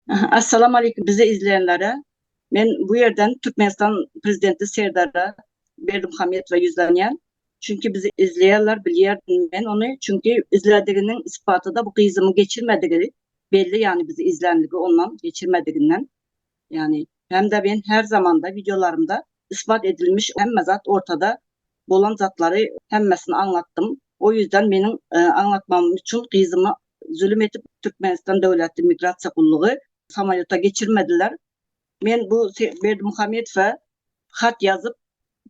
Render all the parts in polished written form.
Assalamu alaikum bizi izleyenlere. Ben bu yerden Türkmenistan Prezidenti Serdar'a Berdimuhamedov ve yüzlenen. Çünkü bizi izleyenler biliyor ben onu. Çünkü izlediğinin ispatı da bu kızımı geçirmediği belli yani bizi izlendiği ondan geçirmediğinden. Yani hem de ben her zaman da videolarımda ispat edilmiş hem zat ortada olan zatları hemmesini anlattım. O yüzden benim anlatmam için kızımı zulüm edip Türkmenistan Devleti Migrasya Kulluğu samolyota geçirmediler. Ben bu Berdimuhamedov'a hat yazıp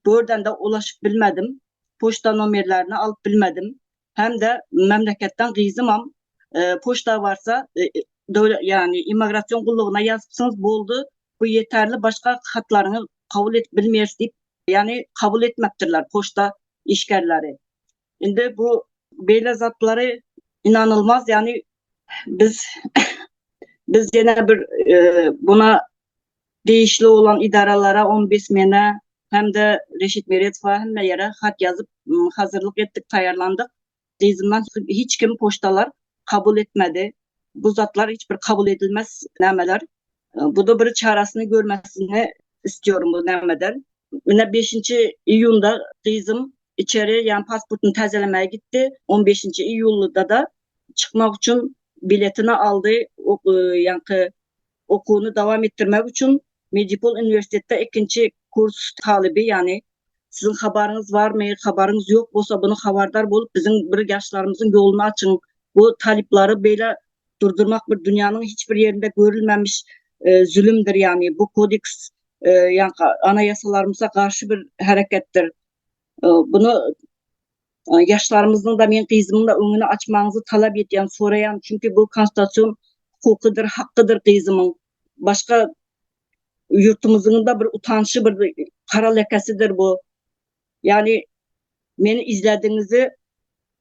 buradan da ulaşıp bilmedim. Poçta numarlarını alıp bilmedim. Hem de memleketten kızımam. Poçta varsa yani imigrasyon kulluğuna yazıpsınız buldu. Bu yeterli başka hatlarını kabul et bilmeyiz deyip yani kabul etmektirler poçta işgalleri. Şimdi bu böyle zatları inanılmaz yani biz biz yine bir buna değişli olan idarelere 15 mene hem de Reşit Meretova hem de yere hat yazıp hazırlık ettik, tayarlandık. Dizimden hiç kim poçtalar kabul etmedi. Bu zatlar hiçbir kabul edilmez nemeler. Bu da bir çaresini görmesini istiyorum bu nemeden. Yine 5. iyunda kızım içeri yani pasportunu tazelemeye gitti. 15. iyulda da çıkmak için biletini aldı. Yani okulunu devam ettirmek için Medipol Üniversitede ikinci kurs talibi yani sizin haberiniz var mı? Haberiniz yok olsa bunu haberdar bulup bizim bir yaşlarımızın yolunu açın. Bu talipleri böyle durdurmak bir dünyanın hiçbir yerinde görülmemiş zulümdür yani. Bu kodeks yani anayasalarımıza karşı bir harekettir. Bunu yaşlarımızın da men kızımın da önünü açmanızı talep ediyen, sorayan çünkü bu konstitusyon hukukudur, hakkıdır kızımın. Başka yurtumuzun da bir utanışı, bir kara lekesidir bu. Yani beni izlediğinizi,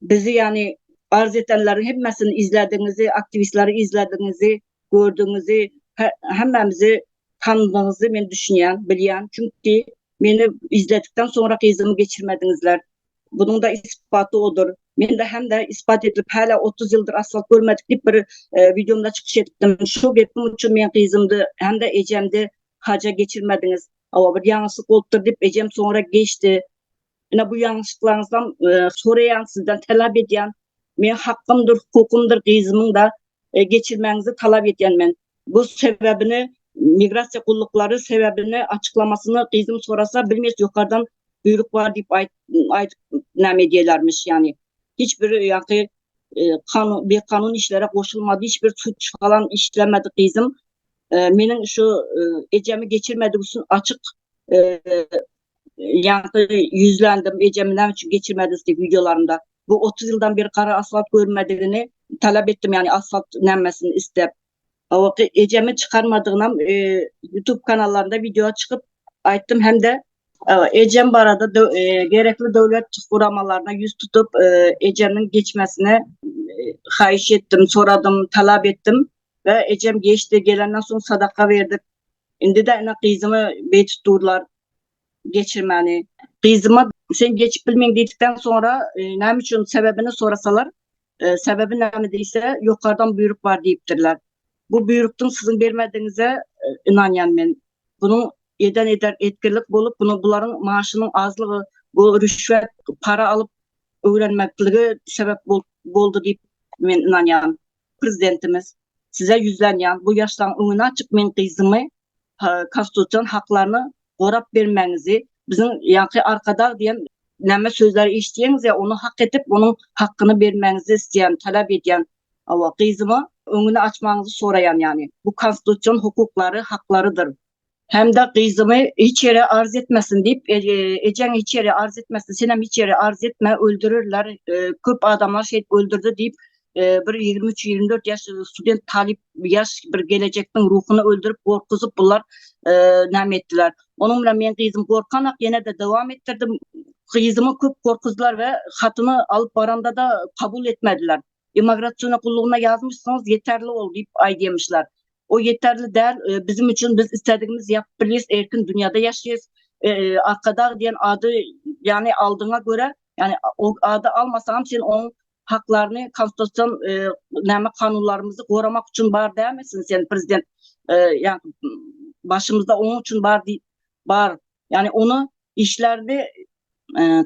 bizi yani arz edenlerin hepsini izlediğinizi, aktivistleri izlediğinizi, gördüğünüzü, hemmemizi tanıdığınızı ben düşünen, bilen. Çünkü beni izledikten sonra kızımı geçirmedinizler. Bunun da ispatı odur. Ben de hem de ispat edip hala 30 yıldır asfalt görmedik deyip bir videomda çıkış ettim. Şu gepim için ben kızımdı hem de Ecem'de haca geçirmediniz. Ama bir yanlışlık oldu deyip Ecem sonra geçti. Yine bu yanlışlıklarınızdan sorayan, sizden talep eden, men hakkımdır, hukukumdur kızımın da geçirmenizi talep eden ben. Bu sebebini migrasya kullukları sebebini açıklamasını kızım sorasa bilmeyiz yukarıdan buyruk var deyip ait ne diyorlarmış yani. Hiçbir yani bir kanun işlere koşulmadı, hiçbir suç falan işlemedi kızım. Benim şu Ecem'i geçirmediği için açık e, yani yüzlendim. Ecem'den için geçirmedi videolarında. Bu 30 yıldan beri kara asfalt görmediğini talep ettim yani asfalt nenmesini istep. O Ecem'i çıkarmadığına YouTube kanallarında video çıkıp ayttım hem de Ecem barada gerekli devlet kuramalarına yüz tutup Ecem'in geçmesine hayiş ettim, soradım, talep ettim ve Ecem geçti. Gelenden sonra sadaka verdik. Şimdi de kızımı bey tutturlar geçirmeni. Kızıma sen geçip bilmeyin dedikten sonra ne için sebebini sorasalar sebebi ne değilse yukarıdan buyruk var deyiptirler. Bu buyruktan sizin vermediğinize inanan ben. Bunun eden eder etkilik bulup bunu bunların maaşının azlığı bu rüşvet para alıp öğrenmekliği sebep oldu deyip ben inanan. Prezidentimiz size yüzlenen bu yaştan önüne açıp men kızımı konstitusyon haklarını korap vermenizi bizim yani arkada diyen neme sözleri işleyeniz ya onu hak edip onun hakkını vermenizi isteyen, talep eden ama kızımı önünü açmanızı sorayan yani. Bu konstitusyon hukukları, haklarıdır. Hem de kızımı hiç yere arz etmesin deyip Ecen hiç yere arz etmesin, Sinem hiç yere arz etme öldürürler. Köp adamlar şey öldürdü deyip bir 23-24 yaş student talip yaş bir gelecektin ruhunu öldürüp korkuzup bunlar nem ettiler. Onunla men kızım korkanak yine de devam ettirdim. Kızımı köp korkuzdular ve hatını alıp baranda da kabul etmediler. İmigrasyon kulluğuna yazmışsınız yeterli oldu deyip ay demişler. O yeterli değil. Bizim için biz istediğimiz yapabiliriz. Erkin dünyada yaşayız. Arkada diyen adı yani aldığına göre yani o adı almasam sen onun haklarını konstitusyon näme kanunlarımızı korumak için bar dämesin sen prezident yani başımızda onun için bar yani onu işlerde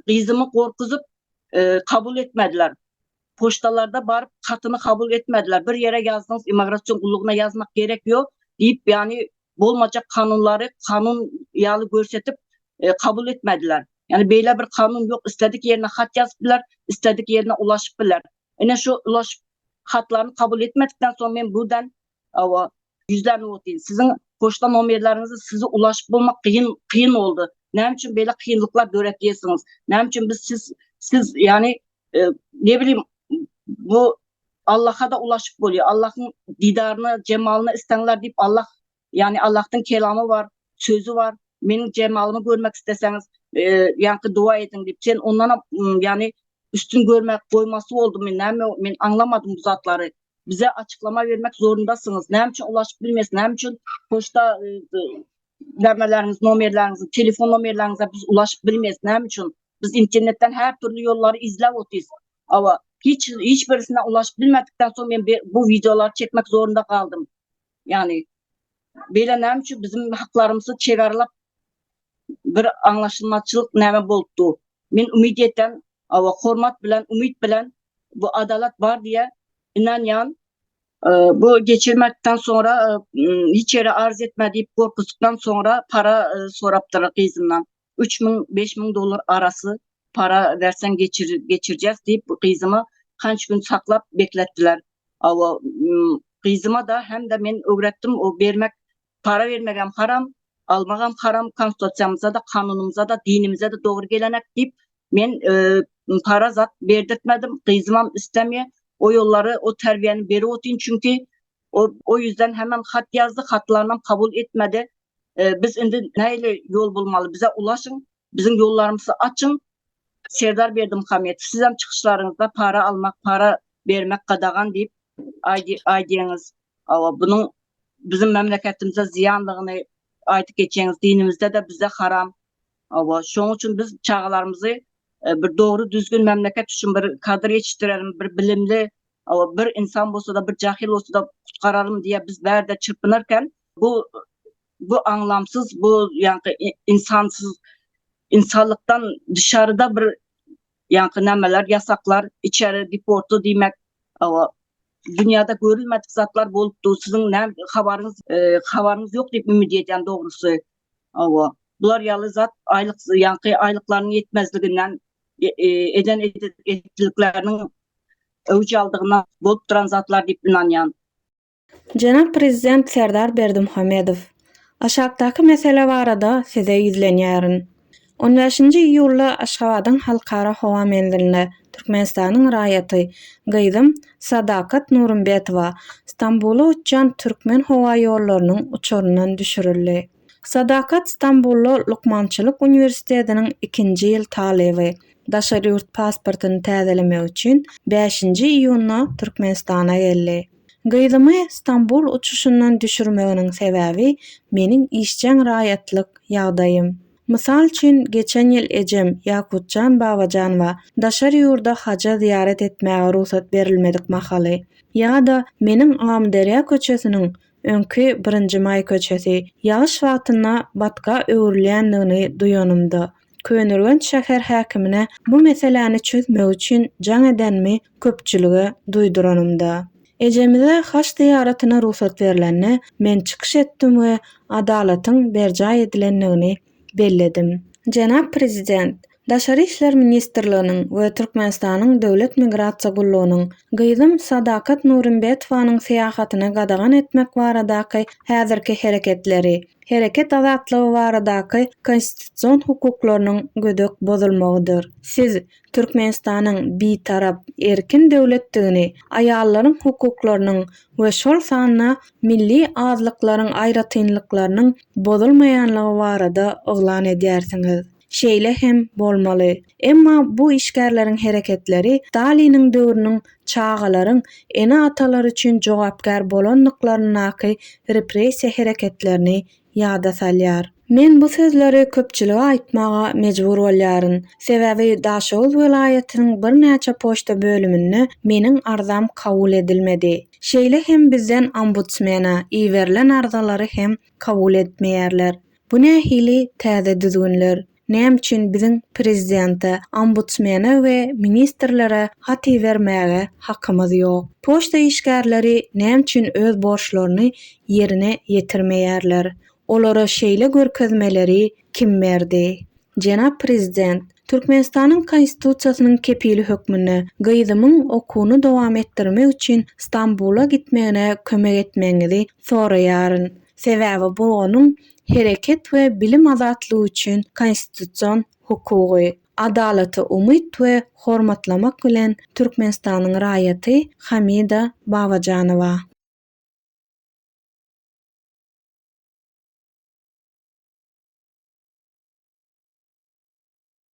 kızımı korkuzup kabul etmediler. Poştalarda barıp katını kabul etmediler. Bir yere yazdınız imigrasyon kulluğuna yazmak gerekiyor deyip yani bolmaca kanunları kanun yalı görsetip kabul etmediler. Yani böyle bir kanun yok. İstedik yerine hat yazıplar, istedik yerine ulaşıplar. Ene şu ulaşıp hatlarını kabul etmedikten sonra ben buradan yüzlerini okuyayım. Sizin poşta numarlarınızı size ulaşıp bulmak kıyın oldu. Ne için böyle kıyınlıklar görüyorsunuz? Ne için siz yani ne bileyim bu Allah'a da ulaşıp oluyor. Allah'ın didarını, cemalını istenler deyip yani Allah'ın kelamı var, sözü var. Benim cemalımı görmek isteseniz yani dua edin deyip sen ondan yani üstün görmek koyması oldu ben anlamadım bu zatları. Bize açıklama vermek zorundasınız. Ne için ulaşıp bilmez, ne için poşta vermeleriniz, numarlarınızı, telefon numarlarınıza biz ulaşıp bilmez, ne için biz internetten her türlü yolları izleyotuz. Ama hiçbirisine ulaşıp bilmedikten sonra ben bu videoları çekmek zorunda kaldım. Yani böyle ne için bizim haklarımızı çevrelap bir anlaşılmaçılık näme boldu. Men umid etdim, hormat bilen, umid bilen bu adalet var diye inanyan bu geçirmekten sonra hiç yere arz etme deyip korkusuktan sonra para soraptırır kızımdan. 3.000-5.000 dolar arası para versen geçireceğiz deyip kızımı kaç gün saklap beklettiler. Ama kızıma da hem de men öğrettim o para vermegem haram, almagam haram, konstitusiyamıza da kanunumuza da dinimize de doğru gelenek deyip men para zat verdirtmedim. Kızımam istemeye o yolları, o terbiyeni beri otin çünkü o yüzden hemen hat yazdı, hatlarından kabul etmedi. Biz şimdi neyle yol bulmalı? Bize ulaşın, bizim yollarımızı açın. Serdar Berdimuhamedov, siz hem çıkışlarınızda para almak, para vermek kadagan deyip aydiyeniz. Bunun bizim memleketimize ziyanlığını aytıp geçeceğiniz, dinimizde de bize haram. Şunun için biz çağlarımızı bir doğru düzgün memleket için bir kadr yetiştirelim, bir bilimli bir insan olsa da bir cahil olsa da kurtaralım diye biz berde çırpınırken bu anlamsız, bu yani insanlıktan dışarıda bir yani nemeler, yasaklar, içeri deportu demek dünyada görülmedik zatlar bolupdu. Sizin ne haberiniz yok deyip ümit ediyen doğrusu. Bular yalı zat aylıklarının yetmezliğinden eden ettiliklerinin öwüç aldığına bolup duran zatlar deyip inanyan. Janap Prezident Serdar Berdimuhamedov, aşağıdaki mesele barada size yüzlenýärin. 15 iýulda Aşgabatyň halkara howa menzilinde Türkmenistanyň raýaty gyzym Sadakat Nurumbetowa Stambuly uçan Türkmen howa ýollarynyň uçurundan düşürildi. Sadakat Stambuly Lukmançylyk Uniwersitetiniň 2-nji ýyl talebi. Daşary ýurt pasportyny täzelemek üçin 5 iýunda Türkmenistana geldi. Gyzymy Stambul uçuşundan düşürmeginiň sebäbi meniň işçäň raýatlyk ýagdaýym. Mysal üçin geçen ýyl ejem Ýakutjan Babajanowa daşary ýurda haja ziýaret etmäge ruhsat berilmedik mahaly. Ýa-da meniň Amderýa köçesiniň öňkü 1-nji may köçesi ýagyş wagtyna batka öwürilýändigini duýanymdy. Könürgen şäher häkimine bu meseleni çözmek üçin jaň edenmi köpçülige duýduranymda. Ejemize haç ziýaratyna ruhsat berilende men çykyş etdim we adalatyň berja edilendigini belledim. Janap Prezident, Daşary işler ministrliginiň we Türkmenistanyň döwlet migrasiýa gullugynyň gyzym Sadakat Nurumbetowanyň seýahatyna gadagan etmek baradaky häzirki hereket azatlygy baradaky konstitusiýon hukuklarynyň gödek bozulmagydyr. Siz Türkmenistanyň bitarap erkin döwletdigini, aýallaryň hukuklarynyň we şol sanyna milli azlyklaryň aýratynlyklarynyň bozulmaýanlygy barada oglan edýärsiňiz. Şeýle hem bolmaly. Emma bu işgärleriň hereketleri Staliniň döwrüniň çağalaryň ene atalar üçin jogapkar bolanlyklarynaky repressiýa hereketlerini ýada salýar. Men bu sözleri köpçülige aýtmaga mejbur bolýaryn. Sebäbi Daşoğuz welaýatynyň bir näçe poçta bölümini meniň arzam kabul edilmedi. Şeýle hem bizden ombudsmena iýerilen arzalary hem kabul etmeýärler. Bu nähili täze düzgünler. Näme üçin biziň prezidente, ombudsmena we ministrlere hat iýermäge hakymyz ýok? Poçta işgärleri näme üçin öz borçlaryny ýerine ýetirmeýärler? Olara şeýle görkezmeleri kim berdi? Jenap prezident, Türkmenistanyň konstitusiýasynyň kepili hökmüni gyzymyň okuny dowam etdirmek üçin Stambula gitmegine kömek etmeňizi soraýaryn. Sebäbi bu onuň hereket we bilim azatlygy üçin konstitusiýon hukugy, adalaty umyt we hormatlamak bilen Türkmenistanyň raýaty Hamida Babajanowa.